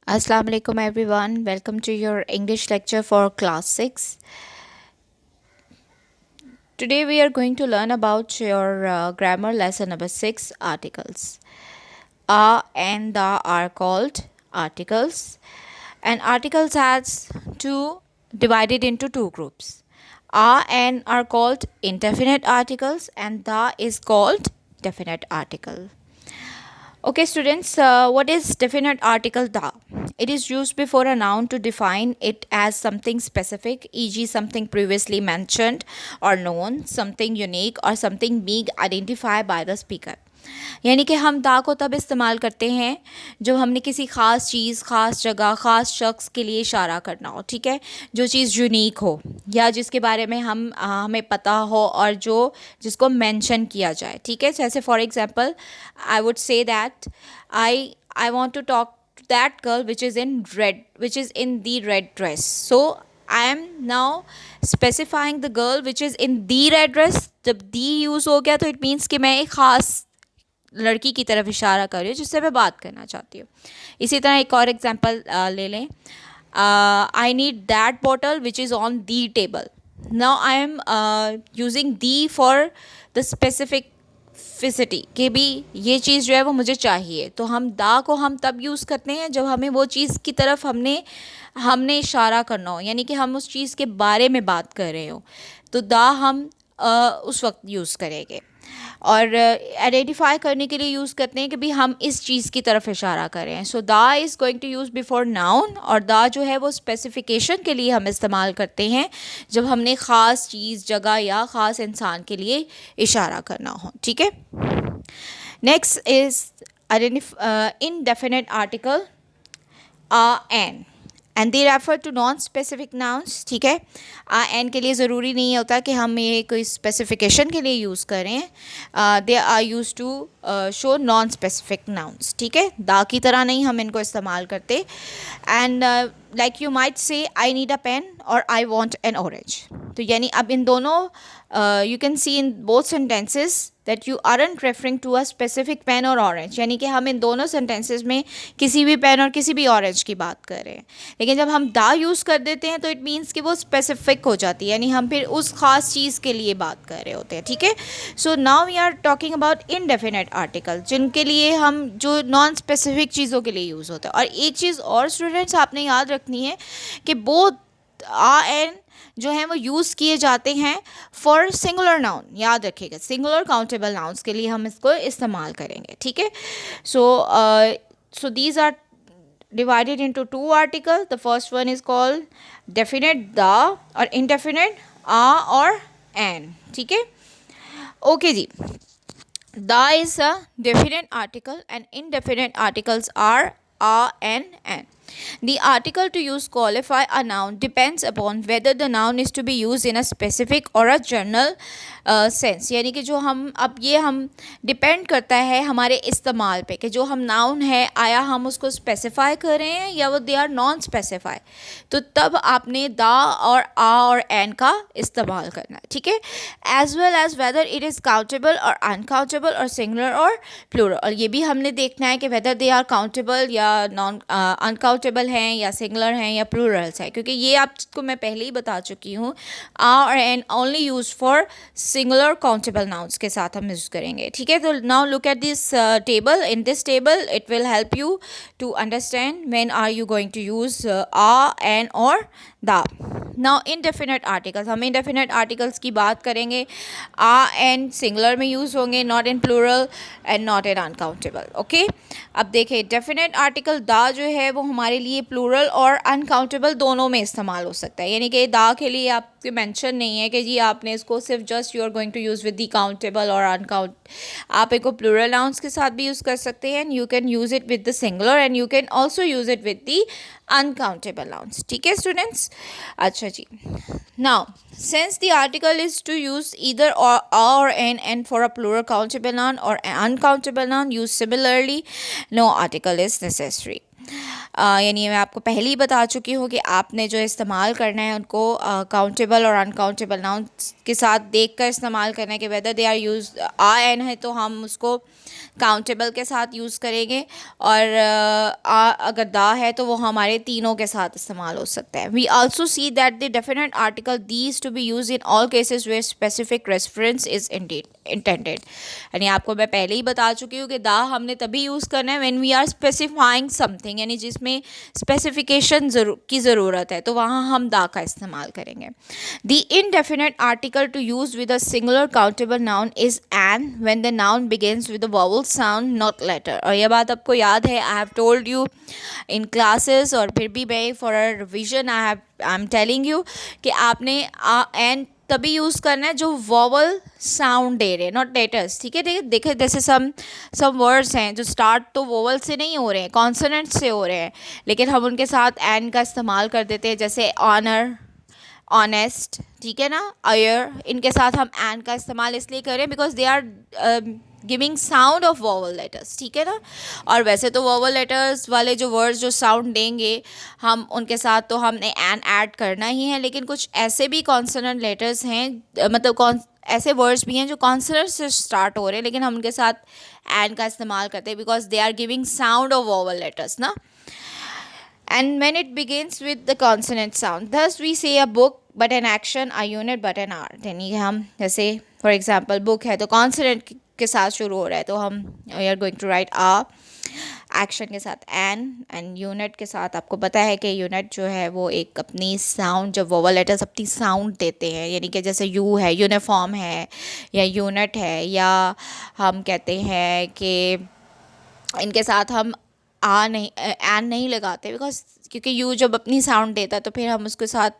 Assalamu alaikum everyone. Welcome to your English lecture for class 6. Today we are going to learn about your grammar lesson number 6 articles. A and the are called articles, and articles has two divided into two groups. A and are called indefinite articles and the is called definite article. Okay, students, what is definite article da? It is used before a noun to define it as something specific, e.g., something previously mentioned or known, something unique, or something being identified by the speaker. यानी कि हम दा को तब इस्तेमाल करते हैं जब हमने किसी ख़ास चीज़, ख़ास जगह, ख़ास शख्स के लिए इशारा करना हो, ठीक है, जो चीज़ यूनिक हो या जिसके बारे में हमें पता हो और जिसको मेंशन किया जाए, ठीक है. जैसे for example I would say that I want to talk that girl which is in the red dress. So I am now specifying the girl which is in the red dress. जब the use हो गया तो it means कि मैं एक ख़ास लड़की की तरफ इशारा कर रही हूँ जिससे मैं बात करना चाहती हूँ. इसी तरह एक और एग्जांपल ले लें. I need that bottle which is on the table. Now I am using the for the specificity कि भी ये चीज़ जो है वो मुझे चाहिए. तो हम दा को हम तब यूज़ करते हैं जब हमें वो चीज़ की तरफ हमने इशारा करना हो, यानी कि हम उस चीज़ के बारे में बात कर रहे हो, तो दा हम उस वक्त यूज़ करेंगे. और आइडेंटिफाई करने के लिए यूज़ करते हैं कि भी हम इस चीज़ की तरफ इशारा करें. So the is going to use before noun, और दा जो है वो स्पेसिफिकेशन के लिए हम इस्तेमाल करते हैं जब हमने ख़ास चीज़, जगह या ख़ास इंसान के लिए इशारा करना हो, ठीक है. Next is indefinite article an and they refer to non specific nouns, ठीक है. एन के लिए ज़रूरी नहीं होता कि हम ये कोई स्पेसिफिकेशन के लिए यूज़ करें. They are use to show non specific nouns, ठीक है. दा की तरह नहीं हम इनको इस्तेमाल करते. And like you might say I need a pen और आई वॉन्ट एन ऑरेंज. तो यानी अब इन दोनों you can see in both sentences that you aren't referring to a specific pen और ऑरेंज, यानी कि हम इन दोनों सेंटेंसेस में किसी भी पेन और किसी भी ऑरेंज की बात कर रहे हैं. लेकिन जब हम दा यूज़ कर देते हैं तो इट मीन्स कि वो स्पेसिफिक हो जाती है, यानी हम फिर उस ख़ास चीज़ के लिए बात कर रहे होते हैं, ठीक है. So now we are talking about indefinite article, जिनके लिए हम जो नॉन स्पेसिफिक चीज़ों के लिए यूज़ होता है. और एक चीज़ और स्टूडेंट्स आपने याद रखनी है कि बोथ आ एंड जो हैं वो यूज़ किए जाते हैं फॉर सिंगुलर नाउन. याद रखिएगा, सिंगुलर काउंटेबल नाउन्स के लिए हम इसको इस्तेमाल करेंगे, ठीक है. So these are divided into two articles. The first one is called definite the और indefinite a और an, ठीक है. ओके जी. The is a definite article and indefinite articles are a and an. The article to use qualify a noun depends upon whether the noun is to be used in a specific or a general sense. यानी कि जो हम depend करता है हमारे इस्तेमाल पे कि जो हम नाउन है आया हम उसको स्पेसिफाई कर रहे हैं या वो दे आर नॉन स्पेसिफाई. तो तब आपने दा और आ और एन का इस्तेमाल करना है, ठीक है. As well as whether it is countable और अनकाउंटेबल और सिंगुलर और प्लूरल. और ये भी हमने देखना है कि वेदर दे आर काउंटेबल या नॉन अनकाउंटेबल हैं या सिंगुलर हैं या प्लूरल्स हैं, क्योंकि ये आपको मैं पहले ही बता चुकी हूँ. आ और an only use for singular countable nouns के साथ हम यूज़ करेंगे, ठीक है. तो now look at this table. In this table it will help you to understand when are you going to use a an और the. Now indefinite articles, हम indefinite articles की बात करेंगे. आ एन सिंगुलर में use होंगे, not in plural and not in uncountable, okay. अब देखें, definite article दा जो है वो हमारे लिए प्लूरल और अनकाउंटेबल दोनों में इस्तेमाल हो सकता है. यानी कि दा के लिए आपके मेंशन नहीं है कि जी आपने इसको सिर्फ just you are going to use with the countable और अनकाउंट. आप इसको प्लूरल नाउन्स के साथ भी यूज़ कर सकते हैं. You can use it with the singular and you can also use it with the uncountable nouns, ठीक है स्टूडेंट्स. अच्छा जी. Now since the article is to use either or a or an and for a plural countable noun or an uncountable noun used similarly, no article is necessary. यानी मैं आपको पहले ही बता चुकी हूँ कि आपने जो इस्तेमाल करना है उनको काउंटेबल और अनकाउंटेबल नाउन्स के साथ देखकर इस्तेमाल करना है कि whether they are use a an है तो हम उसको काउंटेबल के साथ यूज़ करेंगे, और अगर दा है तो वो हमारे तीनों के साथ इस्तेमाल हो सकता है. We also see that the definite article these to be use in all cases where specific reference is intended. यानी आपको मैं पहले ही बता चुकी हूँ कि दा हमने तभी यूज़ करना है when we are specifying something, यानी जिसमें स्पेसिफिकेशन की ज़रूरत है तो वहाँ हम दा का इस्तेमाल करेंगे. The indefinite article to use with a singular countable noun is an when the noun begins with a vowel sound not later. और यह बात आपको याद है, I have told you in classes, और फिर भी मैं for a revision I am telling you कि आपने एन तभी यूज़ करना है जो वॉवल साउंड दे रहे हैं, नॉट लेटर्स. ठीक है, देखिए जैसे सम वर्ड्स हैं जो स्टार्ट तो वोवल से नहीं हो रहे हैं, कॉन्सोनेंट से हो रहे हैं, लेकिन हम उनके साथ एन का इस्तेमाल कर देते हैं. जैसे ऑनर, ऑनेस्ट, ठीक है ना, अयर, इनके साथ हम एन का इस्तेमाल इसलिए करें because they are giving sound of vowel letters. ठीक है ना. और वैसे तो वॉवल लेटर्स वाले जो वर्ड्स जो साउंड देंगे हम उनके साथ तो हमने एन ऐड करना ही है, लेकिन कुछ ऐसे भी कॉन्सोनेंट लेटर्स हैं, मतलब ऐसे वर्ड्स भी हैं जो कॉन्सोनेंट से स्टार्ट हो रहे हैं लेकिन हम उनके साथ एन का इस्तेमाल करते हैं because they are giving sound of vowel letters ना. And when it begins with the consonant sound, thus we say a book but an action, a unit but an art. यानी हम जैसे फॉर एग्जाम्पल बुक है तो consonant के साथ शुरू हो रहा है तो हम we are going to write a, action के साथ एंड यूनिट के साथ आपको पता है कि यूनिट जो है वो एक अपनी साउंड, जब वोवल लेटर्स अपनी साउंड देते हैं, यानी कि जैसे यू है, यूनिफॉर्म है, या यूनिट है, या हम कहते हैं कि इनके साथ हम आ नहीं एन नहीं लगाते बिकॉज क्योंकि यू जब अपनी साउंड देता है तो फिर हम उसके साथ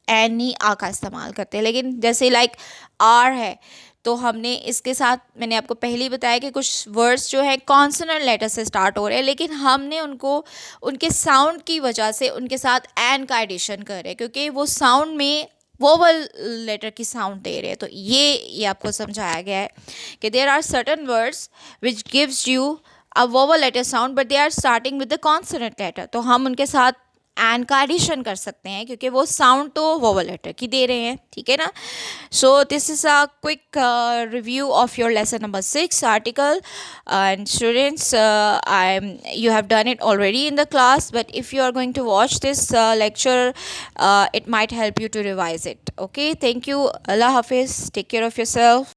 एन ही आ का इस्तेमाल करते हैं. लेकिन जैसे लाइक आर है तो हमने इसके साथ, मैंने आपको पहले ही बताया कि कुछ वर्ड्स जो है कॉन्सोनेंट लेटर से स्टार्ट हो रहे हैं लेकिन हमने उनको उनके साउंड की वजह से उनके साथ एन का एडिशन कर रहे हैं क्योंकि वो साउंड में वोवल लेटर की साउंड दे रहे हैं. तो ये आपको समझाया गया है कि there are certain words which gives you a vowel letter sound but they are starting with the consonant letter, तो हम उनके साथ एन का एडिशन कर सकते हैं क्योंकि वो साउंड तो वोवल लेटर की दे रहे हैं. ठीक है ना. So this is a quick review of your lesson number 6 article. And students, you have done it already in the class, but if you are going to watch this lecture, it might help you to revise it. Okay, thank you. Allah Hafiz. Take care of yourself.